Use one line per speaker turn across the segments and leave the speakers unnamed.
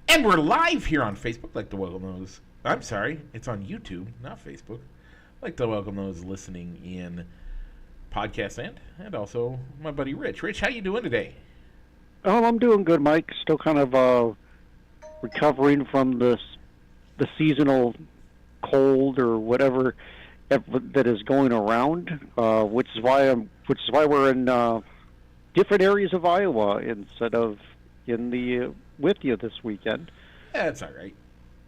And we're live here on Facebook, like to welcome those. I'm sorry, it's on YouTube, not Facebook. I'd like to welcome those listening in podcast land, and also my buddy Rich. Rich, how you doing today?
Oh, I'm doing good, Mike. Still kind of recovering from the seasonal cold or whatever that is going around, which is why we're in different areas of Iowa instead of in the with you this weekend.
Yeah, that's all right.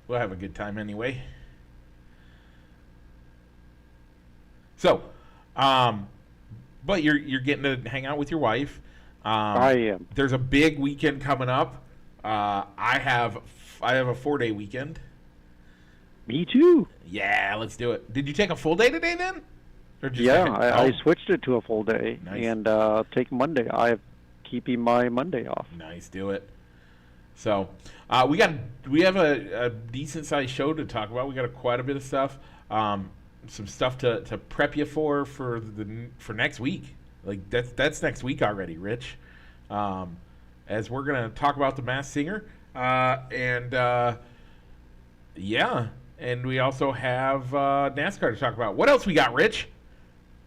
We'll have a good time anyway. So, but you're getting to hang out with your wife.
I am.
There's a big weekend coming up. I have a 4-day weekend.
Me too.
Yeah, let's do it. Did you take a full day today then? Or just
I switched it to a full day.
Nice.
And take Monday. I'm keeping my Monday off.
Nice, do it. So we have a decent sized show to talk about. We got quite a bit of stuff. Some stuff to prep you for next week. Like that's next week already, Rich. As we're gonna talk about the Masked Singer, and we also have NASCAR to talk about. What else we got, Rich?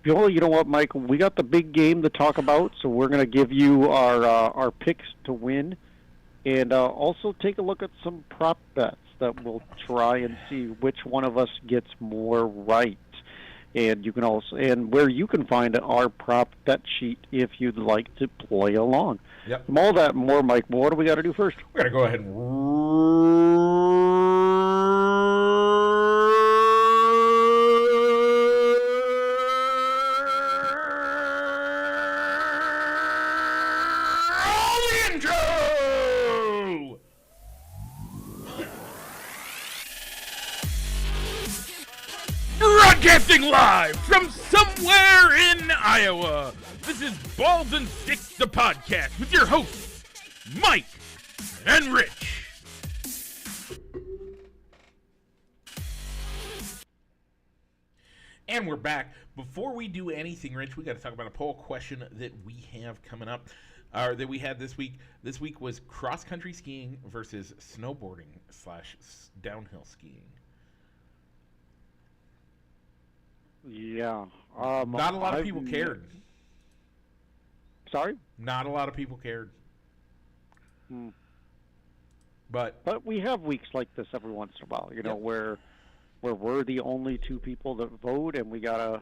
Well, you know what, Mike? We got the big game to talk about, so we're gonna give you our picks to win, and also take a look at some prop bets that we'll try and see which one of us gets more right. And you can also, and where you can find our prop bet sheet if you'd like to play along.
Yep.
From all that and more, Mike, what do we got to do first?
We're going to go ahead and roll the intro! Broadcasting live from somewhere in Iowa. This is Balls and Sticks, the podcast, with your hosts, Mike and Rich. And we're back. Before we do anything, Rich, we got to talk about a poll question that we have coming up, or that we had this week. This week was cross-country skiing versus snowboarding / downhill skiing.
Yeah.
Not a lot of people cared.
Sorry?
Not a lot of people cared. But
we have weeks like this every once in a while, you know, where we're the only two people that vote, and we gotta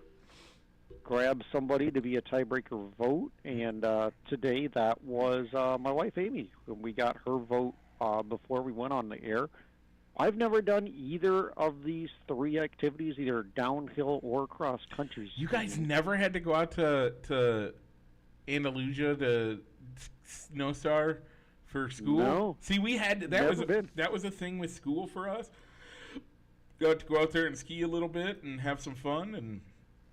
grab somebody to be a tiebreaker vote. And today that was my wife Amy. We got her vote before we went on the air. I've never done either of these three activities, either downhill or cross country.
You guys never had to go out to Andalusia to Snowstar for school?
No.
See, we had that was a thing with school for us. Got to go out there and ski a little bit and have some fun, and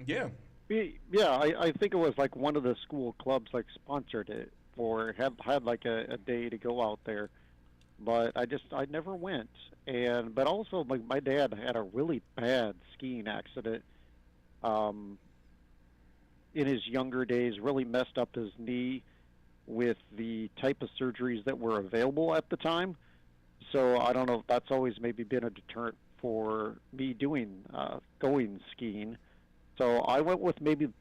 yeah.
Yeah, I think it was like one of the school clubs like sponsored it or had like a day to go out there. But I never went. But also my dad had a really bad skiing accident in his younger days, really messed up his knee with the type of surgeries that were available at the time. So I don't know if that's always maybe been a deterrent for me going skiing. So I went with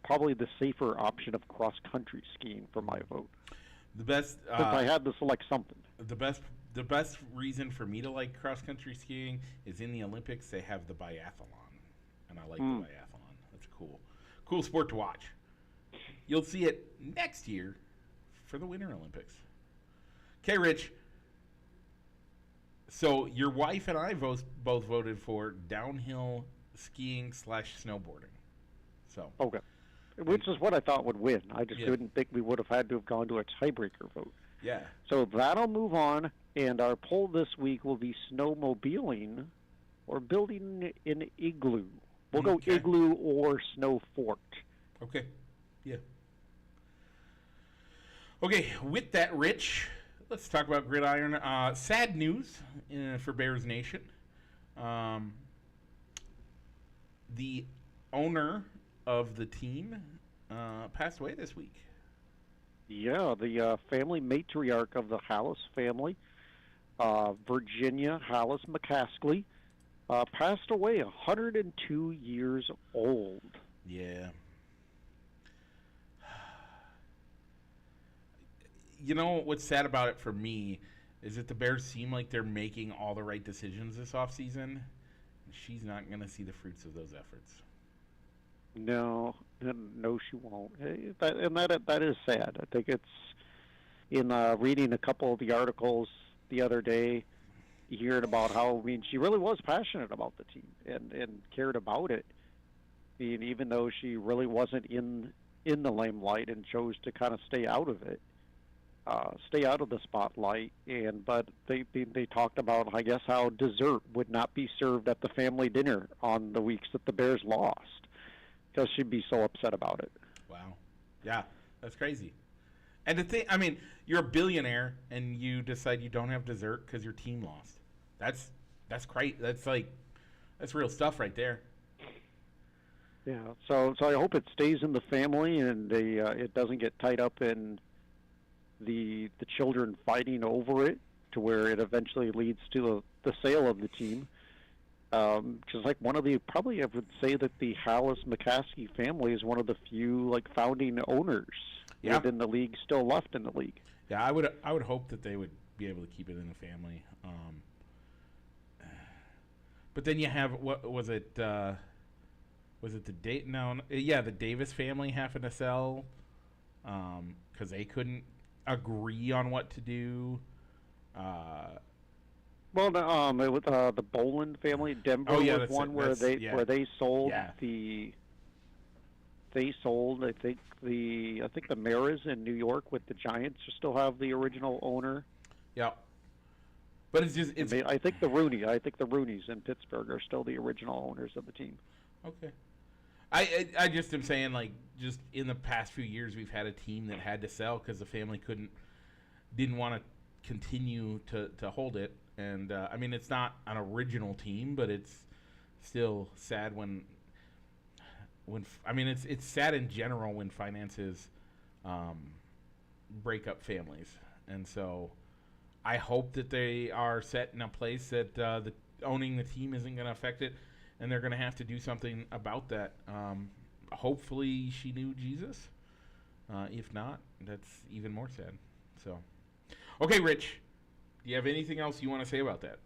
probably the safer option of cross-country skiing for my vote.
The best
since I had to select something.
The best reason for me to like cross-country skiing is in the Olympics they have the biathlon, and I like the biathlon. That's cool sport to watch. You'll see it next year for the Winter Olympics. Okay, Rich. So your wife and I both voted for downhill skiing / snowboarding. So
okay, which is what I thought would win. I just didn't think we would have had to have gone to a tiebreaker vote.
Yeah.
So that'll move on, and our poll this week will be snowmobiling or building an igloo. We'll go igloo or snow fort.
Okay. Yeah. Okay, with that, Rich, let's talk about Gridiron. Sad news for Bears Nation. The owner of the team passed away this week.
Yeah, the family matriarch of the Hallis family Virginia Hollis McCaskey, passed away, 102 years old.
Yeah. You know what's sad about it for me is that the Bears seem like they're making all the right decisions this offseason. And she's not going to see the fruits of those efforts.
No, no, she won't. That is sad. I think it's in reading a couple of the articles the other day, hearing about how she really was passionate about the team and cared about it. Even though she really wasn't in the limelight and chose to kind of stay out of it, stay out of the spotlight. But they talked about, I guess, how dessert would not be served at the family dinner on the weeks that the Bears lost, because she'd be so upset about it.
Wow. Yeah, that's crazy. And the thing, I mean, you're a billionaire and you decide you don't have dessert because your team lost. That's great. That's real stuff right there.
Yeah. So I hope it stays in the family and it doesn't get tied up in the children fighting over it, to where it eventually leads to the sale of the team. Just like one of the, probably I would say that the Hollis McCaskey family is one of the few founding owners within the league still left in the league.
Yeah, I would hope that they would be able to keep it in the family. But then you have, what was it? Was it the Davis family having to sell because they couldn't agree on what to do.
Well, the Boland family, Denver was one where they sold They sold, I think the Maras in New York with the Giants still have the original owner.
Yeah. But
I think the Rooneys in Pittsburgh are still the original owners of the team.
Okay. I just am saying, just in the past few years, we've had a team that had to sell because the family didn't want to continue to hold it. And I mean, it's not an original team, but it's still sad it's sad in general when finances break up families. And so I hope that they are set in a place that owning the team isn't going to affect it, and they're going to have to do something about that. Hopefully she knew Jesus. If not, that's even more sad. So, okay, Rich, do you have anything else you want to say about that?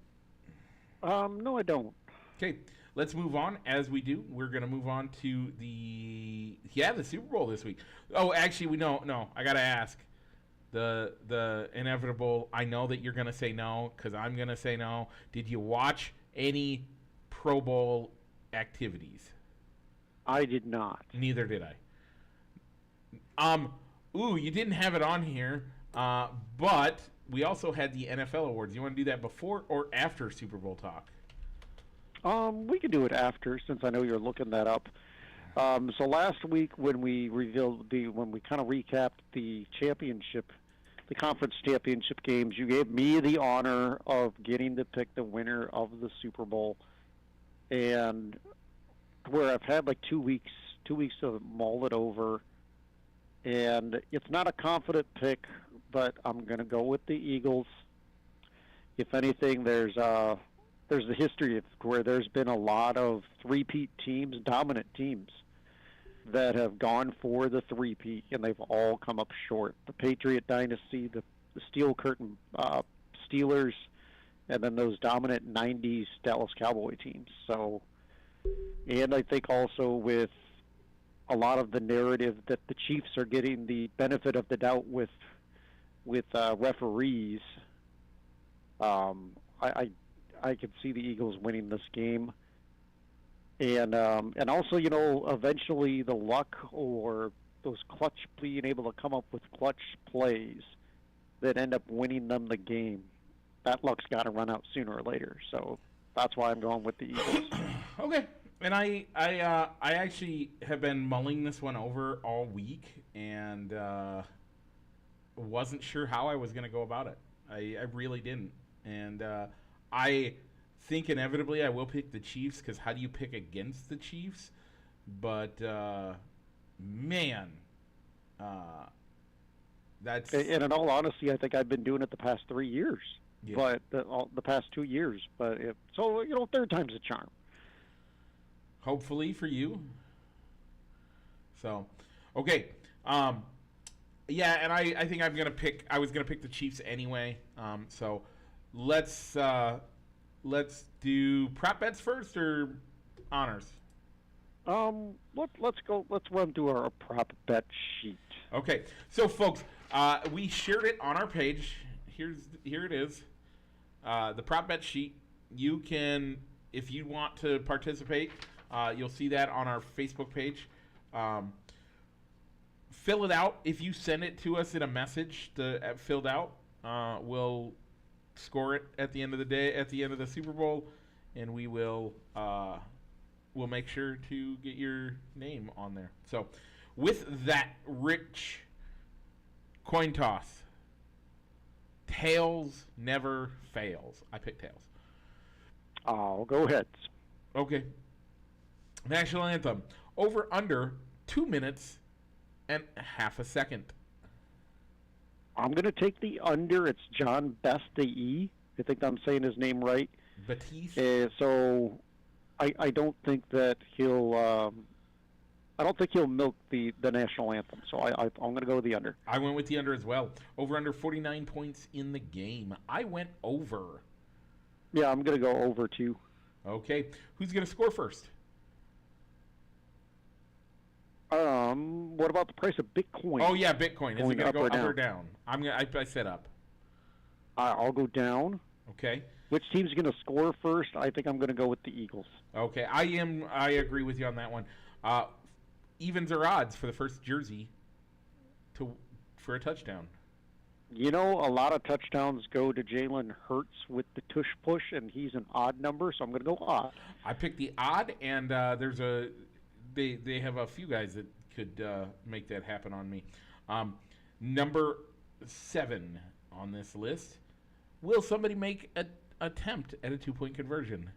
No, I don't.
Okay, let's move on. As we do, we're going to move on to the Super Bowl this week. Oh, actually, no, I got to ask. The inevitable, I know that you're going to say no because I'm going to say no. Did you watch any Pro Bowl activities?
I did not.
Neither did I. You didn't have it on here, but we also had the NFL awards. You want to do that before or after Super Bowl talk?
We could do it after, since I know you're looking that up. So last week when we kind of recapped the conference championship games, you gave me the honor of getting to pick the winner of the Super Bowl, and where I've had 2 weeks to mull it over, and it's not a confident pick, but I'm going to go with the Eagles. If anything, there's the history of where there's been a lot of three-peat teams, dominant teams, that have gone for the three-peat, and they've all come up short. The Patriot Dynasty, the Steel Curtain Steelers, and then those dominant 90s Dallas Cowboy teams. So, and I think also with a lot of the narrative that the Chiefs are getting the benefit of the doubt with referees, I could see the Eagles winning this game. And also, eventually the luck or those being able to come up with clutch plays that end up winning them the game, that luck's got to run out sooner or later. So that's why I'm going with the Eagles.
Okay. And I actually have been mulling this one over all week and wasn't sure how I was going to go about it. I really didn't. And I think inevitably I will pick the Chiefs, because how do you pick against the Chiefs? But man, That's
And in all honesty, I think I've been doing it the past 3 years,
yeah.
but the past 2 years. But so third time's a charm.
Hopefully for you. So, okay. Yeah, and I think I was gonna pick the Chiefs anyway. So let's do prop bets first or honors.
Let's go. Let's run through our prop bet sheet.
Okay, so folks, we shared it on our page. Here it is, the prop bet sheet. You can, if you want to participate, you'll see that on our Facebook page. Fill it out. If you send it to us in a message filled out, we'll score it at the end of the day, at the end of the Super Bowl, and we'll make sure to get your name on there. So, with that, Rich, coin toss. Tails never fails. I pick tails.
I'll go heads.
Okay. National anthem. Over under 2 minutes and half a second.
I'm going to take the under. It's John Beste. I think I'm saying his name right.
Batiste.
So I don't think that he'll. I don't think he'll milk the national anthem. So I'm going to go with the under.
I went with the under as well. Over under 49 points in the game. I went over.
Yeah, I'm going to go over too.
Okay. Who's going to score first?
What about the price of Bitcoin?
Oh yeah, Bitcoin. Is it going to go up or down? I said up.
I'll go down.
Okay.
Which team's going to score first? I think I'm going to go with the Eagles.
Okay. I agree with you on that one. Evens or odds for the first jersey for a touchdown?
A lot of touchdowns go to Jalen Hurts with the tush push, and he's an odd number, so I'm going to go odd.
I picked the odd, and they have a few guys that could make that happen on me. Number 7 on this list. Will somebody make an attempt at a 2-point conversion?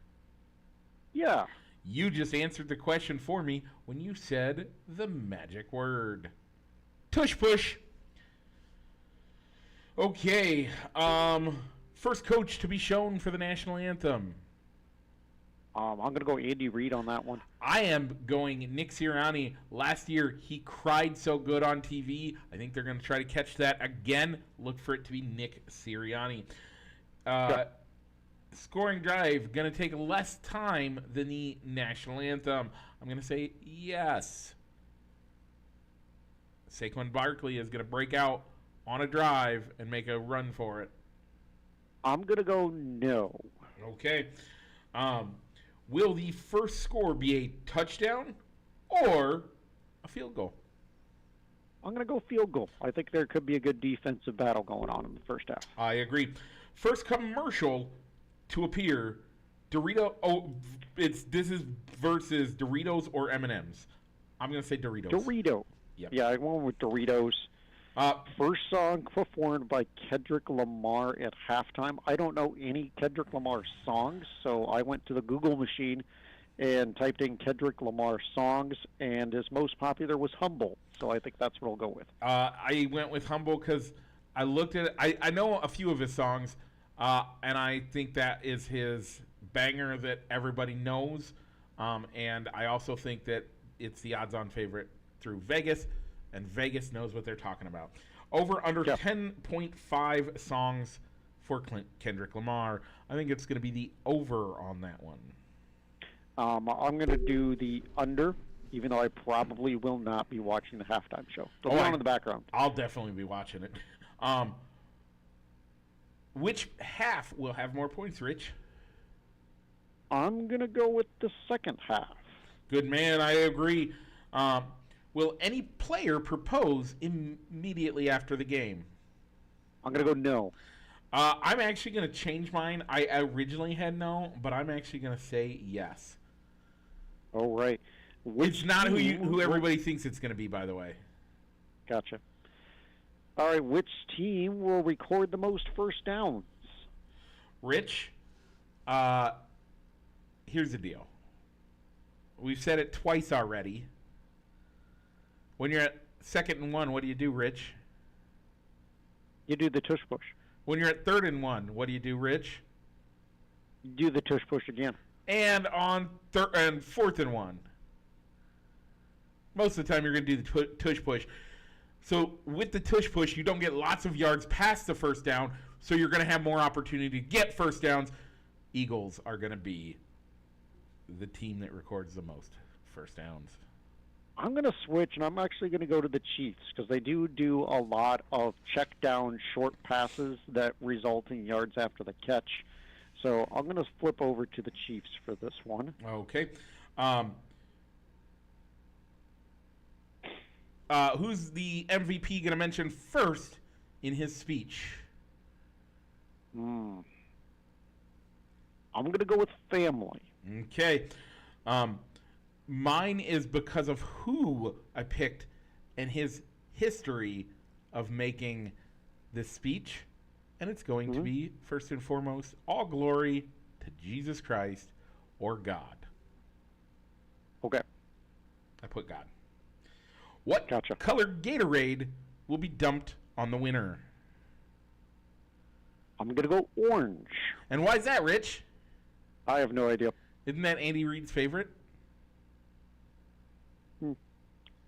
Yeah.
You just answered the question for me when you said the magic word. Tush push. Okay. First coach to be shown for the national anthem.
I'm going to go Andy Reid on that one.
I am going Nick Sirianni. Last year, he cried so good on TV. I think they're going to try to catch that again. Look for it to be Nick Sirianni. Scoring drive, going to take less time than the national anthem. I'm going to say yes. Saquon Barkley is going to break out on a drive and make a run for it.
I'm going to go no.
Okay. Will the first score be a touchdown or a field goal?
I'm going to go field goal. I think there could be a good defensive battle going on in the first half.
I agree. First commercial to appear, Dorito. Oh, this is versus Doritos or M&Ms. I'm going to say Doritos.
Dorito.
Yep.
Yeah, I went with Doritos. First song performed by Kendrick Lamar at halftime. I don't know any Kendrick Lamar songs, so I went to the Google machine and typed in Kendrick Lamar songs, and his most popular was Humble. So I think that's what I'll go with.
I went with Humble because I looked at it. I know a few of his songs, and I think that is his banger that everybody knows. And I also think that it's the odds-on favorite through Vegas. And Vegas knows what they're talking about. Over under 10.5 songs for Kendrick Lamar. I think it's going to be the over on that one.
I'm going to do the under, even though I probably will not be watching the halftime show. It'll be on in the background.
I'll definitely be watching it. Which half will have more points, Rich?
I'm going to go with the second half.
Good man, I agree. Will any player propose immediately after the game?
I'm going to go no.
I'm actually going to change mine. I originally had no, but I'm actually going to say yes.
Oh, right.
It's not who everybody thinks it's going to be, by the way.
Gotcha. All right, which team will record the most first downs?
Rich, here's the deal. We've said it twice already. When you're at 2nd and 1, what do you do, Rich?
You do the tush push.
When you're at 3rd and 1, what do you do, Rich?
You do the tush push again.
And on 4th and 1. Most of the time, you're going to do the tush push. So with the tush push, you don't get lots of yards past the first down, so you're going to have more opportunity to get first downs. Eagles are going to be the team that records the most first downs.
I'm going to switch, and I'm actually going to go to the Chiefs because they do a lot of check down short passes that result in yards after the catch. So I'm going to flip over to the Chiefs for this one.
Okay. Who's the MVP going to mention first in his speech?
I'm going to go with family.
Okay. Mine is because of who I picked and his history of making this speech. And it's going to be, first and foremost, all glory to Jesus Christ or God.
Okay.
I put God. What
Gotcha.
colored Gatorade will be dumped on the winner?
I'm going to go orange.
And why is that, Rich?
I have no idea.
Isn't that Andy Reid's favorite?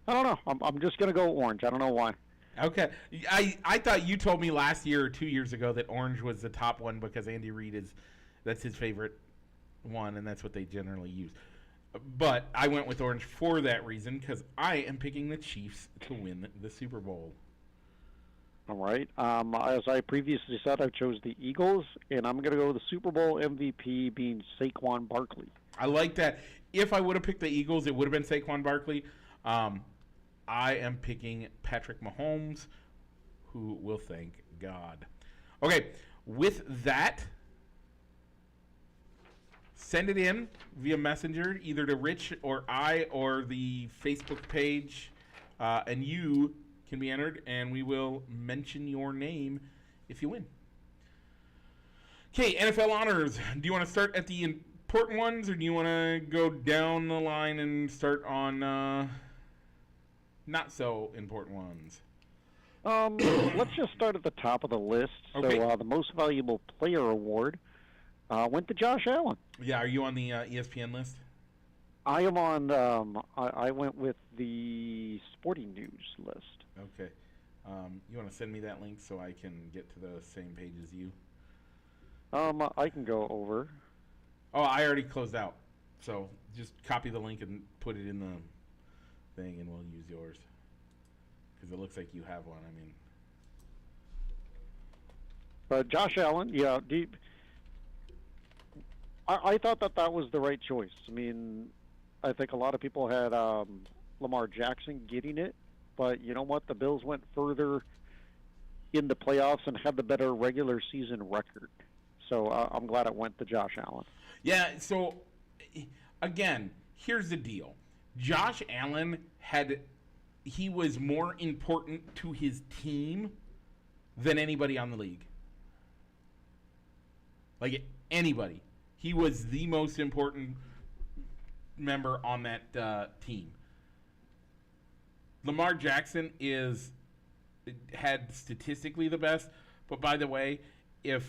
I don't know. I'm just going to go orange. I don't know why.
Okay. I thought you told me last year or 2 years ago that orange was the top one because Andy Reid that's his favorite one, and that's what they generally use. But I went with orange for that reason because I am picking the Chiefs to win the Super Bowl.
All right. As I previously said, I chose the Eagles, and I'm going to go with the Super Bowl MVP being Saquon Barkley.
I like that. If I would have picked the Eagles, it would have been Saquon Barkley. I am picking Patrick Mahomes, who will thank God. Okay, with that, send it in via Messenger, either to Rich or I or the Facebook page, and you can be entered, and we will mention your name if you win. Okay, NFL honors. Do you want to start at the important ones, or do you want to go down the line and start on not so important ones?
Let's just start at the top of the list.
Okay.
So the most valuable player award went to Josh Allen.
Yeah, are you on the ESPN list?
I am on. I went with the Sporting News list.
Okay. You want to send me that link so I can get to the same page as you?
I can go over.
Oh, I already closed out. So just copy the link and put it in the thing, and we'll use yours. Because it looks like you have one. I mean,
Josh Allen, yeah. I thought that was the right choice. I mean, I think a lot of people had Lamar Jackson getting it, but you know what? The Bills went further in the playoffs and had the better regular season record. So I'm glad it went to Josh Allen.
yeah, so, again, here's the deal. Josh Allen he was more important to his team than anybody on the league. Like, anybody. He was the most important member on that team. Lamar Jackson had statistically the best, but by the way, I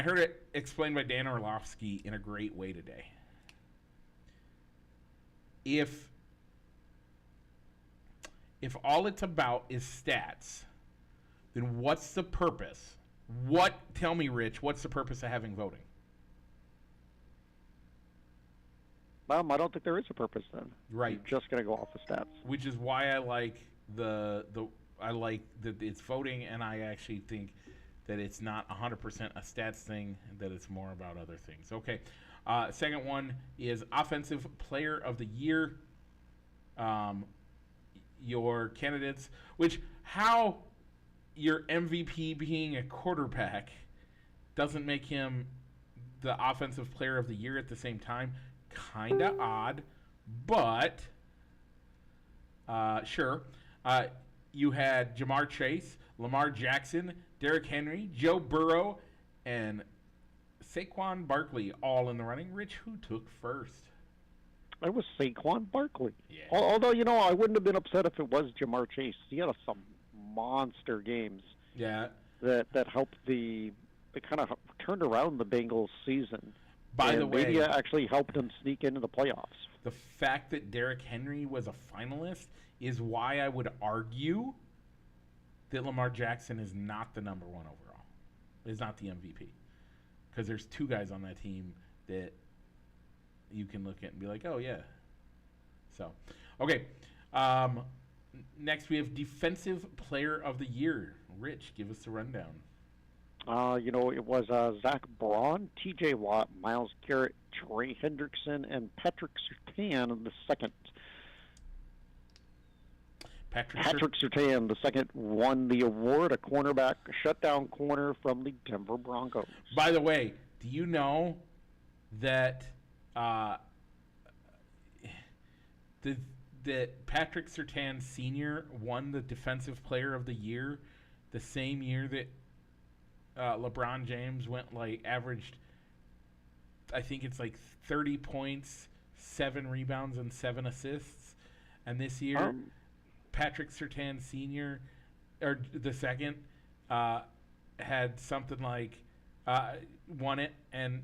heard it explained by Dan Orlovsky in a great way today. If all it's about is stats, then what's the purpose? Tell me, Rich, what's the purpose of having voting?
I don't think there is a purpose then.
Right.
You're just going to go off the stats.
Which is why I like I like that it's voting, and I actually think that it's not 100% a stats thing, that it's more about other things. Okay. Second one is Offensive Player of the Year. Your candidates, how your MVP being a quarterback doesn't make him the Offensive Player of the Year at the same time. Kind of odd, but sure. You had Jamar Chase, Lamar Jackson, Derrick Henry, Joe Burrow, and Saquon Barkley all in the running. Rich, who took first?
It was Saquon Barkley.
Yeah.
Although, I wouldn't have been upset if it was Jamar Chase. He had some monster games.
Yeah.
that helped it kind of turned around the Bengals season.
By
and
the way,
maybe actually helped them sneak into the playoffs.
the fact that Derrick Henry was a finalist is why I would argue that Lamar Jackson is not the number one overall. Is not the MVP. Because there's two guys on that team that you can look at and be like, oh, yeah. So, okay. Next, we have Defensive Player of the Year. Rich, give us the rundown.
It was Zach Braun, T.J. Watt, Myles Garrett, Trey Hendrickson, and Patrick Surtain the second. Patrick Surtain the second won the award, a cornerback, a shutdown corner from the Denver Broncos.
By the way, do you know that that Patrick Surtain Sr. won the Defensive Player of the Year the same year that LeBron James averaged, I think it's 30 points, 7 rebounds, and 7 assists. And this year, Patrick Surtain Sr., or the second, had something won it. And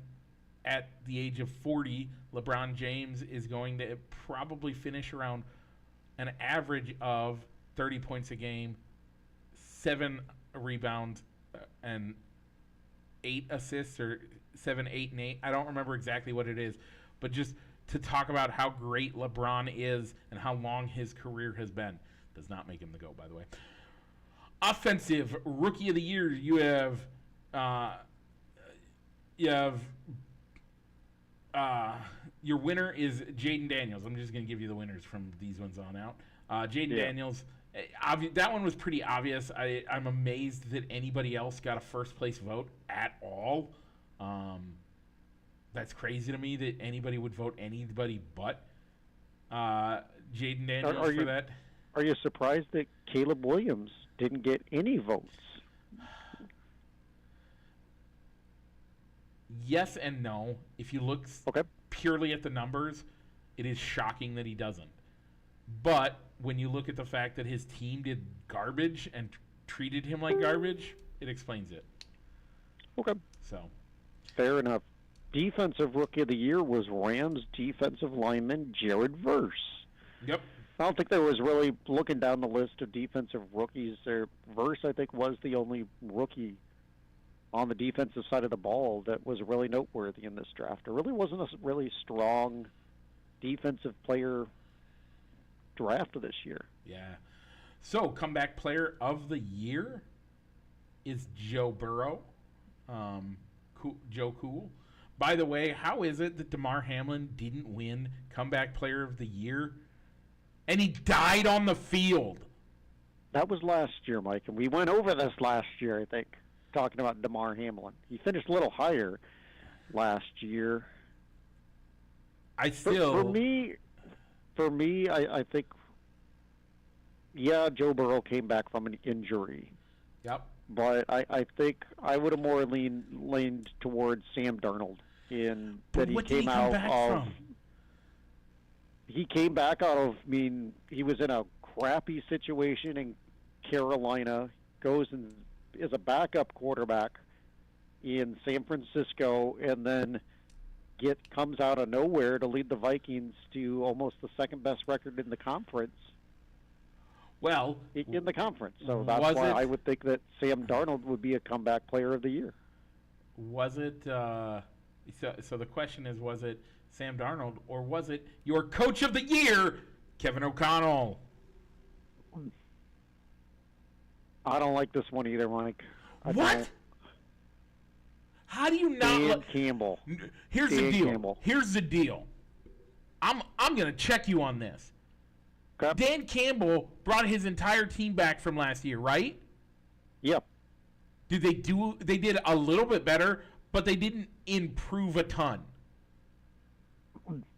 at the age of 40, LeBron James is going to probably finish around an average of 30 points a game, 7 rebounds, and 8 assists, or 7, 8, and 8. I don't remember exactly what it is, but just to talk about how great LeBron is and how long his career has been. Does not make him the GOAT, by the way. Offensive Rookie of the Year, you have your winner is Jaden Daniels. I'm just going to give you the winners from these ones on out. Jaden Daniels. That one was pretty obvious. I'm amazed that anybody else got a first place vote at all. That's crazy to me that anybody would vote anybody but Jaden Daniels for that.
Are you surprised that Caleb Williams didn't get any votes?
Yes and no. If you look purely at the numbers, it is shocking that he doesn't. But when you look at the fact that his team did garbage and treated him like garbage, it explains it.
Okay.
So,
fair enough. Defensive Rookie of the Year was Rams defensive lineman Jared Verse.
Yep.
I don't think there was really, looking down the list of defensive rookies there, Verse, I think, was the only rookie on the defensive side of the ball that was really noteworthy in this draft. There really wasn't a really strong defensive player draft this year.
Yeah. So, Comeback Player of the Year is Joe Burrow. Joe Cool. By the way, how is it that Damar Hamlin didn't win Comeback Player of the Year? And he died on the field.
That was last year, Mike, and we went over this last year, I think, talking about Damar Hamlin. He finished a little higher last year. For me, I think, Joe Burrow came back from an injury.
Yep.
But I think I would have more leaned towards Sam Darnold in that he came out of. He came back out of. I mean, he was in a crappy situation in Carolina. Goes and is a backup quarterback in San Francisco, and then comes out of nowhere to lead the Vikings to almost the second best record in the conference.
Well,
in the conference, so that's why I would think that Sam Darnold would be a Comeback Player of the Year.
Was it? So the question is, was it Sam Darnold or was it your Coach of the Year, Kevin O'Connell?
I don't like this one either, Mike.
What? How do you not?
Dan Campbell.
Here's the deal. Here's the deal. I'm going to check you on this.
Okay.
Dan Campbell brought his entire team back from last year, right?
Yep.
They did a little bit better, but they didn't improve a ton.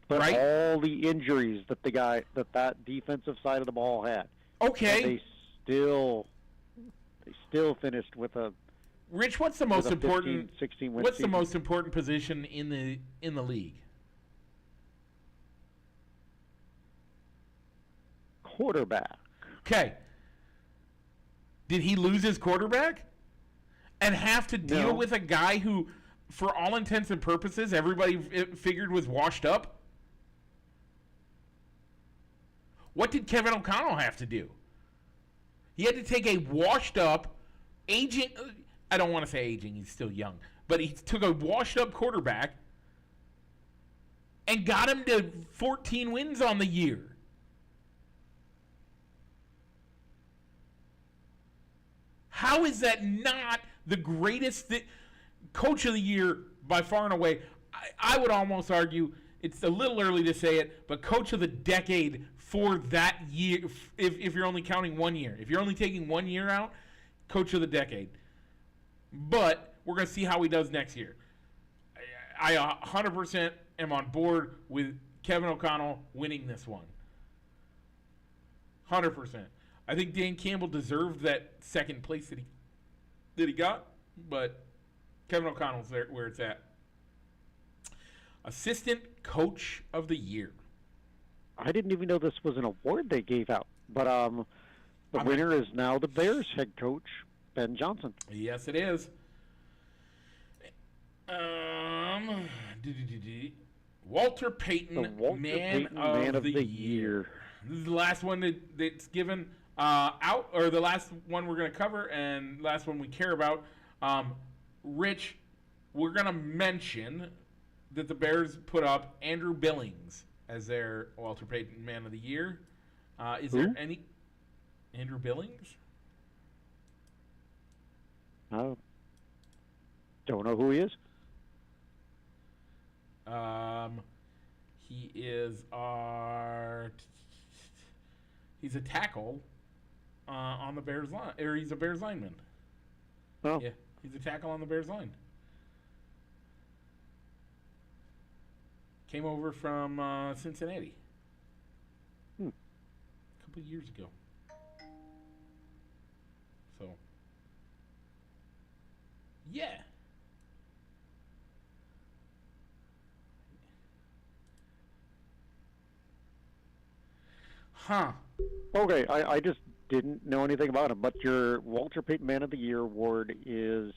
But
right?
all the injuries that that defensive side of the ball had.
Okay.
They still finished with a.
Rich, what's the most important?
16 win
what's
season.
the most important position in the league?
Quarterback.
Okay. Did he lose his quarterback and have to deal
No.
with a guy who, for all intents and purposes, everybody figured was washed up? What did Kevin O'Connell have to do? He had to take a washed up, aging, I don't want to say aging, he's still young, but he took a washed up quarterback and got him to 14 wins on the year. How is that not the greatest coach of the year by far and away? I would almost argue it's a little early to say it, but coach of the decade for that year, if you're only counting 1 year. If you're only taking 1 year out, coach of the decade. But we're going to see how he does next year. I 100% am on board with Kevin O'Connell winning this one. 100%. I think Dan Campbell deserved that second place that he got, but Kevin O'Connell's there where it's at. Assistant Coach of the Year.
I didn't even know this was an award they gave out. But the winner is now the Bears head coach, Ben Johnson.
Yes, it is. Walter Payton, Man of the Year. This is the last one that's given out, or the last one we're going to cover, and last one we care about. Rich, we're going to mention that the Bears put up Andrew Billings as their Walter Payton Man of the Year. Is there any Andrew Billings?
Don't know who he is.
He is he's a tackle on the Bears line, or he's a Bears lineman.
Oh.
Yeah, he's a tackle on the Bears line. Came over from Cincinnati a couple of years ago. So, yeah. Huh.
Okay, I just didn't know anything about him. But your Walter Payton Man of the Year award is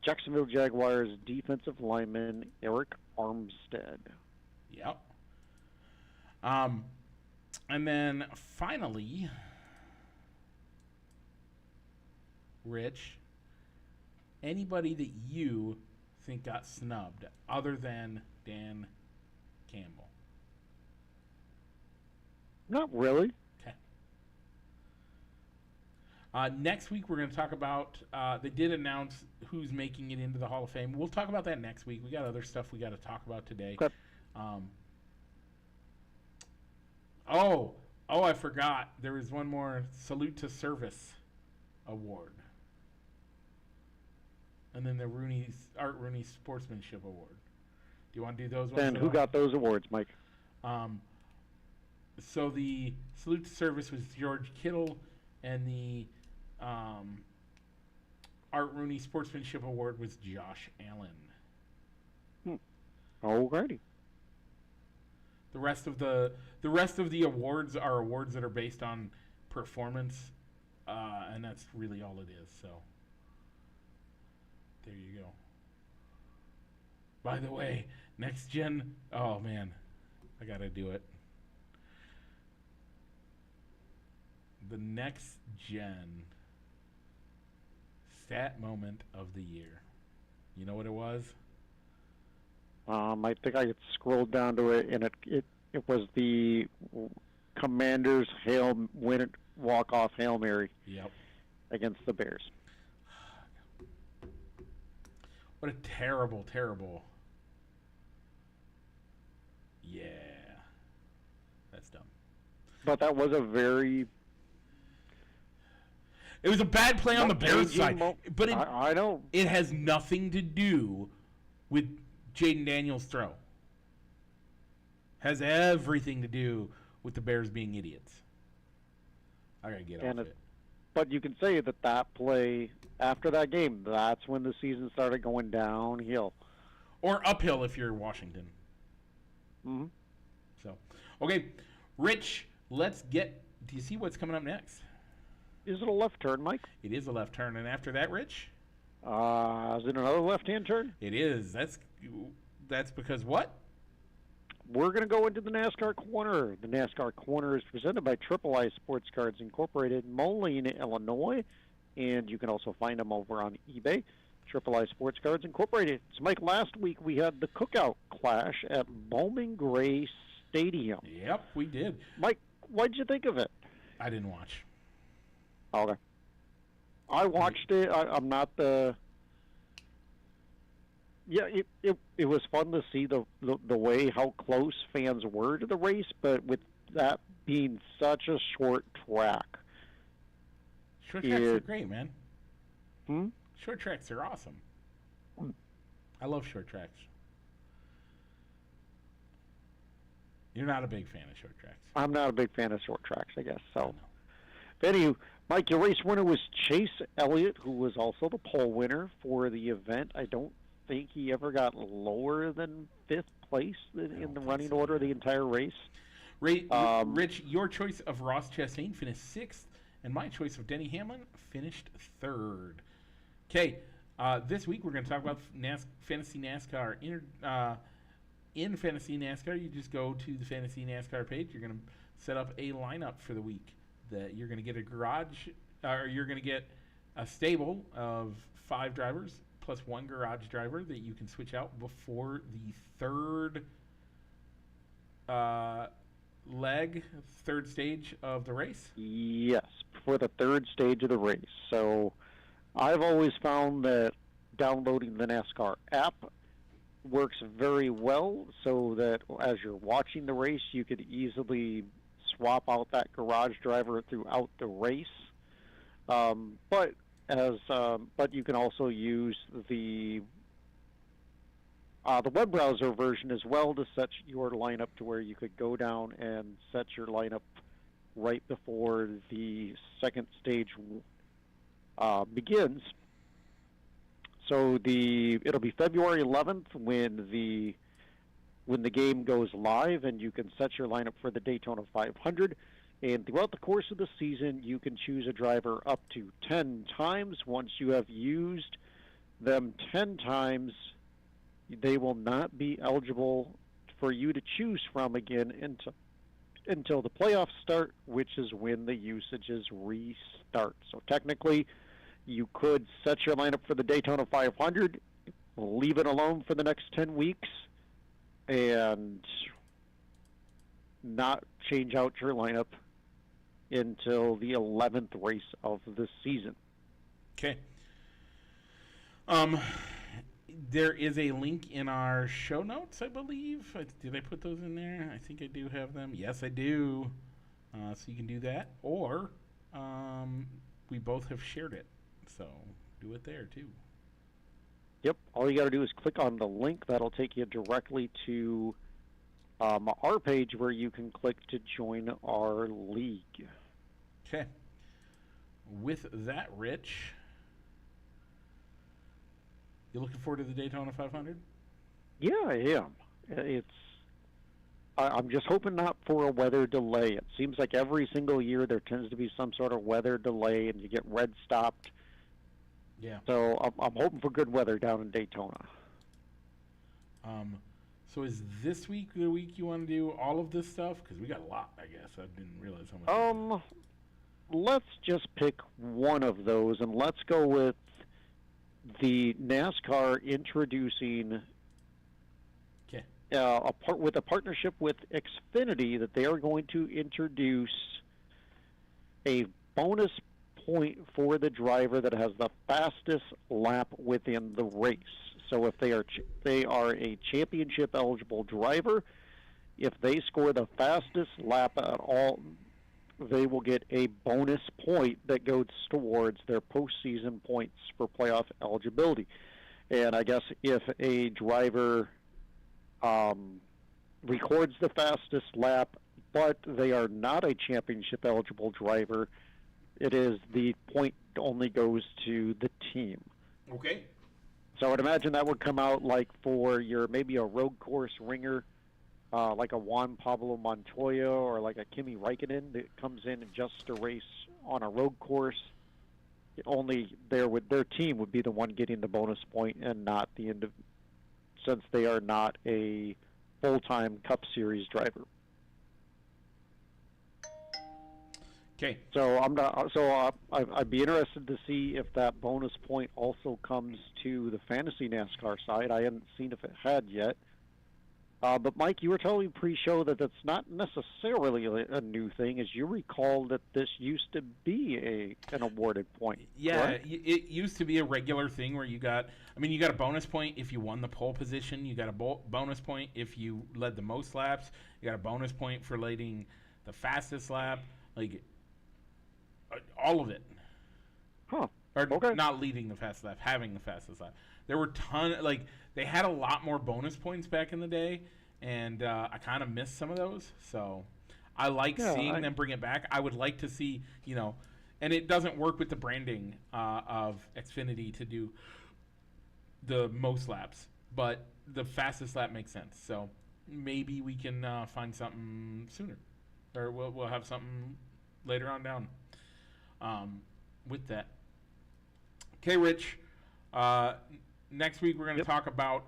Jacksonville Jaguars defensive lineman Eric Armstead.
Yep. And then finally, Rich, anybody that you think got snubbed other than Dan Campbell?
Not really.
Okay. Next week, we're going to talk about, they did announce who's making it into the Hall of Fame. We'll talk about that next week. We got other stuff we got to talk about today.
Okay.
I forgot. There was one more Salute to Service award. And then the Art Rooney Sportsmanship Award. Do you want to do those ones?
And who got those awards, Mike?
So the Salute to Service was George Kittle, and the Art Rooney Sportsmanship Award was Josh Allen.
Alrighty.
The rest of the awards are awards that are based on performance, and that's really all it is. So there you go. By the way, next gen. Oh man, I gotta do it. The next gen stat moment of the year. You know what it was?
I think I scrolled down to it, and it was the Commanders' walk-off Hail Mary.
Yep.
Against the Bears.
What a terrible, terrible. Yeah. That's dumb.
But that was a very...
It was a bad play on the Bears side. But
I don't...
It has nothing to do with Jaden Daniels' throw. Has everything to do with the Bears being idiots. I gotta get off it.
But you can say that play, after that game, that's when the season started going downhill.
Or uphill if you're Washington.
Mm-hmm.
So, okay. Rich, let's get... Do you see what's coming up next?
Is it a left turn, Mike?
It is a left turn, and after that, Rich,
Is it another left-hand turn?
it is. That's because what?
We're going to go into the NASCAR Corner. The NASCAR Corner is presented by Triple I Sports Cards Incorporated, Moline, Illinois, and you can also find them over on eBay. Triple I Sports Cards Incorporated. So, Mike, last week we had the Cookout Clash at Bowman Gray Stadium.
Yep, we did.
Mike, what'd you think of it?
I didn't watch.
Okay. I watched it. I'm not the... Yeah, it was fun to see the way how close fans were to the race, but with that being such a short track.
Short tracks are great, man.
Hmm?
Short tracks are awesome. I love short tracks. You're not a big fan of short tracks.
I'm not a big fan of short tracks, I guess. So, anyway, Mike, your race winner was Chase Elliott, who was also the pole winner for the event. I don't think he ever got lower than 5th place in the running order the entire race.
Rich, your choice of Ross Chastain finished 6th, and my choice of Denny Hamlin finished 3rd. Okay, this week we're going to talk about Fantasy NASCAR. In Fantasy NASCAR, you just go to the Fantasy NASCAR page. You're going to set up a lineup for the week. That you're going to get a garage, or you're going to get a stable of 5 drivers plus 1 garage driver that you can switch out before the third stage of the race.
Yes, before the 3rd stage of the race. So I've always found that downloading the NASCAR app works very well, so that as you're watching the race, you could easily swap out that garage driver throughout the race. But you can also use the web browser version as well to set your lineup to where you could go down and set your lineup right before the 2nd stage begins. So it'll be February 11th when the game goes live, and you can set your lineup for the Daytona 500. And throughout the course of the season, you can choose a driver up to 10 times. Once you have used them 10 times, they will not be eligible for you to choose from again until the playoffs start, which is when the usages restart. So technically, you could set your lineup for the Daytona 500, leave it alone for the next 10 weeks, and not change out your lineup until the 11th race of the season.
Okay. There is a link in our show notes, I believe. Did I put those in there? I think I do have them. Yes, I do. So you can do that. Or we both have shared it. So do it there, too.
Yep. All you got to do is click on the link. That'll take you directly to our page where you can click to join our league.
Okay. With that, Rich, you looking forward to the Daytona 500?
Yeah, I am. I'm just hoping not for a weather delay. It seems like every single year there tends to be some sort of weather delay, and you get red stopped.
Yeah.
So I'm hoping for good weather down in Daytona.
So is this week the week you want to do all of this stuff? Because we got a lot, I guess. I didn't realize how much.
Let's just pick one of those, and let's go with the NASCAR introducing with a partnership with Xfinity, that they are going to introduce a bonus point for the driver that has the fastest lap within the race. So if they are a championship eligible driver, if they score the fastest lap at all, they will get a bonus point that goes towards their postseason points for playoff eligibility. And I guess if a driver records the fastest lap, but they are not a championship eligible driver, it is the point only goes to the team.
Okay.
So I would imagine that would come out like for maybe a road course ringer, like a Juan Pablo Montoya or like a Kimi Räikkönen that comes in just to race on a road course, only their team would be the one getting the bonus point and not since they are not a full-time Cup Series driver.
Okay.
So I'm not. So I'd be interested to see if that bonus point also comes to the fantasy NASCAR side. I haven't seen if it had yet. But Mike, you were telling me pre-show that that's not necessarily a new thing, as you recall that this used to be an awarded point.
Yeah,
correct?
it used to be a regular thing where you got a bonus point if you won the pole position. You got a bonus point if you led the most laps. You got a bonus point for leading the fastest lap. Like, all of it.
Huh.
Or
Okay.
not leading the fastest lap, having the fastest lap. There were they had a lot more bonus points back in the day, and I kind of missed some of those. So I like seeing them bring it back. I would like to see, and it doesn't work with the branding of Xfinity to do the most laps, but the fastest lap makes sense. So maybe we can find something sooner, or we'll have something later on down with that. Okay, Rich. Next week we're going to talk about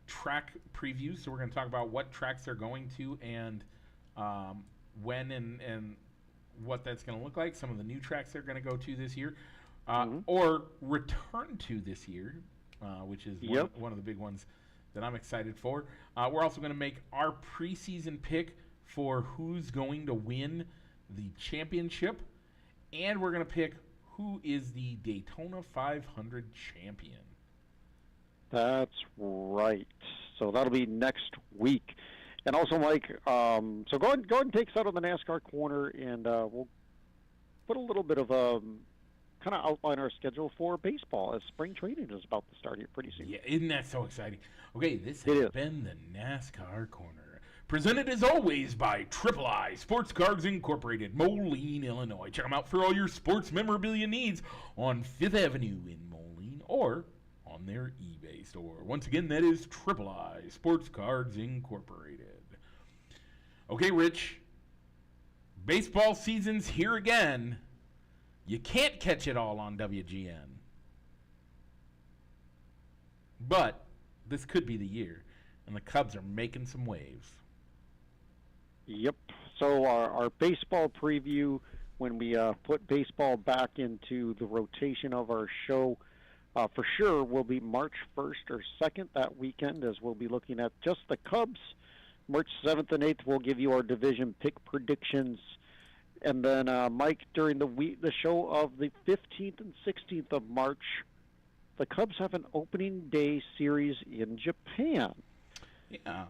track previews. So we're going to talk about what tracks they're going to and when and what that's going to look like. Some of the new tracks they're going to go to this year or return to this year, which is one of the big ones that I'm excited for. We're also going to make our preseason pick for who's going to win the championship, and we're going to pick who is the Daytona 500 champion.
That's right. So that'll be next week. And also, Mike, so go ahead and take us out on the NASCAR corner, and we'll put a little bit of kind of outline our schedule for baseball, as spring training is about to start here pretty soon.
Yeah, isn't that so exciting? Okay, this has been the NASCAR corner, presented as always by Triple I Sports Cards Incorporated, Moline, Illinois. Check them out for all your sports memorabilia needs on 5th Avenue in Moline or on their eBay store. Once again, that is Triple I Sports Cards Incorporated. Okay, Rich, baseball season's here again. You can't catch it all on WGN. But this could be the year, and the Cubs are making some waves.
Yep. So our baseball preview, when we put baseball back into the rotation of our show, for sure will be March 1st or 2nd that weekend, as we'll be looking at just the Cubs. March 7th and 8th, we'll give you our division pick predictions. And then, Mike, during the show of the 15th and 16th of March, the Cubs have an opening day series in Japan.
Yeah.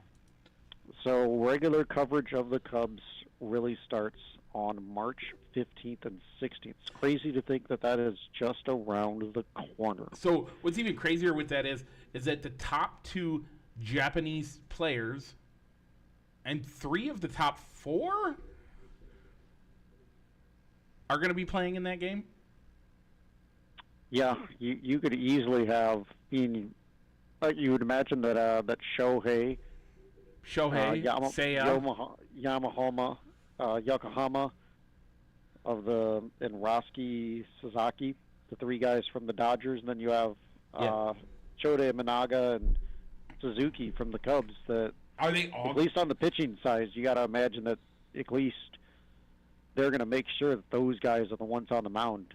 So regular coverage of the Cubs really starts on March 15th and 16th. It's crazy to think that is just around the corner.
So what's even crazier with that is that the top 2 Japanese players and 3 of the top 4 are going to be playing in that game?
Yeah, you could easily have, you would imagine that Shohei,
Seiya,
Yokohama, and Roski Sasaki, the 3 guys from the Dodgers, and then you have Shota Imanaga and Suzuki from the Cubs. That
are they all?
At least on the pitching side, you got to imagine that at least they're going to make sure that those guys are the ones on the mound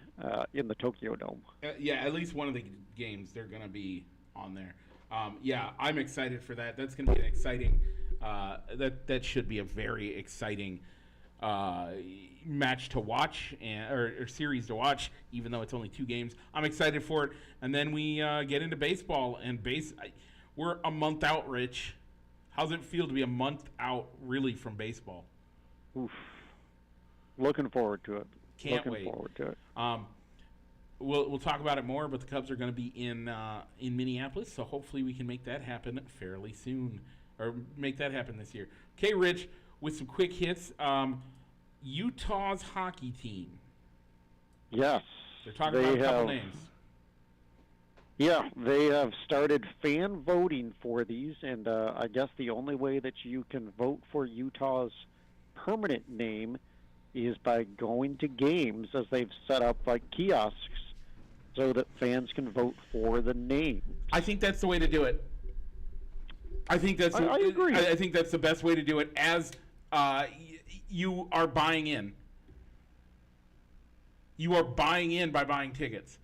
in the Tokyo Dome.
At least one of the games they're going to be on there. I'm excited for that. That's going to be an exciting. That should be a very exciting match to watch or series to watch, even though it's only 2 games. I'm excited for it. And then we get into baseball, and we're a month out, Rich. How's it feel to be a month out, really, from baseball?
Oof. Looking forward to it.
Can't wait.
Looking forward to it.
We'll talk about it more, but the Cubs are going to be in Minneapolis, so hopefully we can make that happen fairly soon, or make that happen this year. Okay, Rich, with some quick hits, Utah's hockey team.
Yes.
They're talking about a couple names.
Yeah, they have started fan voting for these, and I guess the only way that you can vote for Utah's permanent name is by going to games, as they've set up like kiosks so that fans can vote for the name.
I think that's the way to do it. I think that's.
I agree.
I think that's the best way to do it. As you are buying in. You are buying in by buying tickets.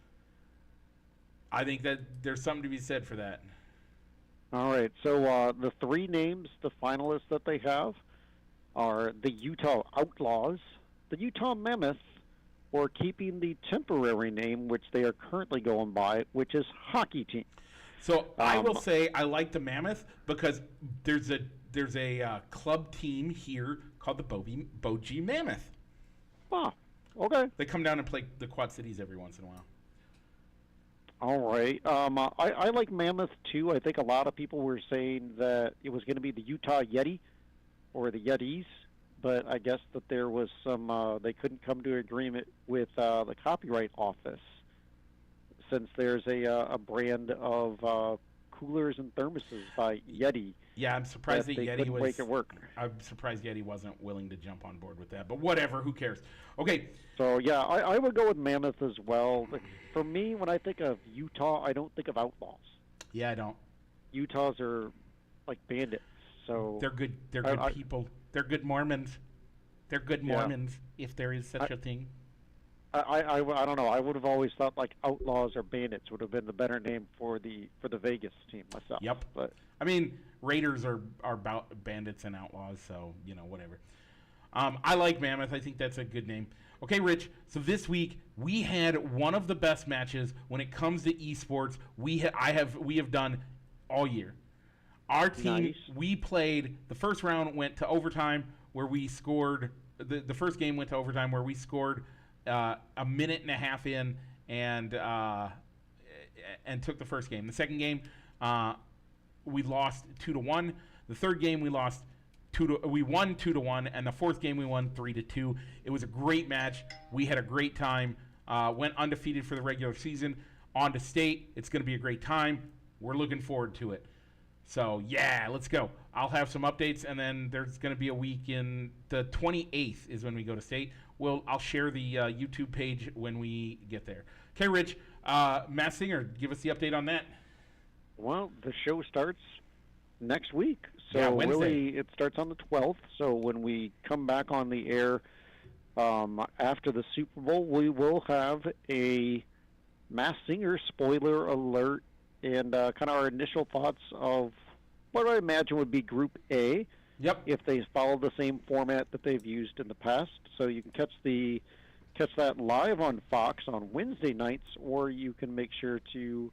I think that there's something to be said for that.
All right. So the three names, the finalists that they have, are the Utah Outlaws, the Utah Mammoth, or keeping the temporary name, which they are currently going by, which is Hockey Team.
So I will say I like the Mammoth because there's a club team here called the Bogie Mammoth.
Ah, okay.
They come down and play the Quad Cities every once in a while.
All right. I like Mammoth too. I think a lot of people were saying that it was going to be the Utah Yeti or the Yetis, but I guess that there was some they couldn't come to an agreement with the Copyright Office, since there's a brand of coolers and thermoses by Yeti.
Yeah, I'm surprised that Yeti was.
Make it work.
I'm surprised Yeti wasn't willing to jump on board with that. But whatever, who cares? Okay.
So yeah, I would go with Mammoth as well. For me, when I think of Utah, I don't think of Outlaws.
Yeah, I don't.
Utahs are like bandits. So
they're good. They're good people. They're good Mormons. They're good Mormons, if there is such a thing.
I don't know. I would have always thought like Outlaws or Bandits would have been the better name for the Vegas team myself.
Yep.
But
I mean, Raiders are about bandits and outlaws, so whatever. I like Mammoth. I think that's a good name. Okay, Rich. So this week we had one of the best matches when it comes to esports we have done all year. Our team, we played, the first round went to overtime where we scored, the first game went to overtime where we scored a minute and a half in and took the first game. The second game, we lost 2-1. The third game we won 2-1, and the fourth game we won 3-2. It was a great match. We had a great time. Went undefeated for the regular season. On to state. It's going to be a great time. We're looking forward to it. So, yeah, let's go. I'll have some updates, and then there's going to be a week in the 28th is when we go to state. I'll share the YouTube page when we get there. Okay, Rich, Matt Singer, give us the update on that.
Well, the show starts next week. So
yeah, Wednesday.
Really, it starts on the 12th. So when we come back on the air after the Super Bowl, we will have a Mass Singer spoiler alert and kind of our initial thoughts of what I imagine would be Group A.
Yep.
If they follow the same format that they've used in the past. So you can catch that live on Fox on Wednesday nights, or you can make sure to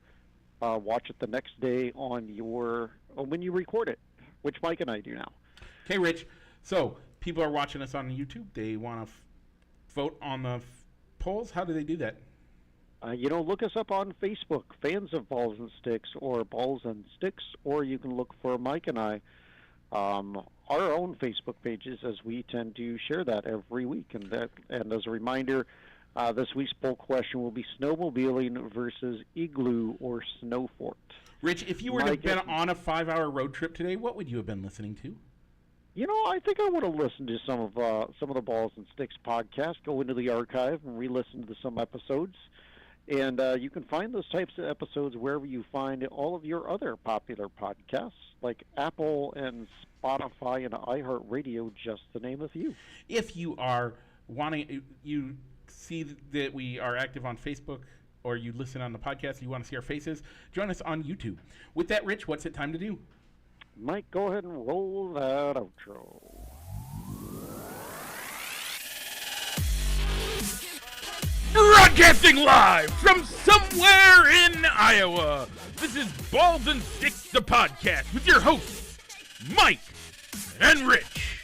watch it the next day on when you record it, which Mike and I do now.
Okay, Rich. So people are watching us on YouTube. They want to vote on the polls. How do they do that?
Look us up on Facebook, Fans of Balls and Sticks, or Balls and Sticks, or you can look for Mike and I, our own Facebook pages, as we tend to share that every week. And as a reminder, this week's poll question will be snowmobiling versus igloo or snow fort.
Rich, if you were to have been on a 5-hour road trip today, what would you have been listening to?
I think I would have listened to some of the Balls and Sticks podcast, go into the archive and re-listen to some episodes. And you can find those types of episodes wherever you find all of your other popular podcasts, like Apple and Spotify and iHeartRadio, just to name a few.
If you are you see that we are active on Facebook, or you listen on the podcast, you want to see our faces, join us on YouTube. With that, Rich, what's it time to do?
Mike, go ahead and roll that outro.
Broadcasting live from somewhere in Iowa, this is Balls and Sticks, the podcast, with your hosts, Mike and Rich.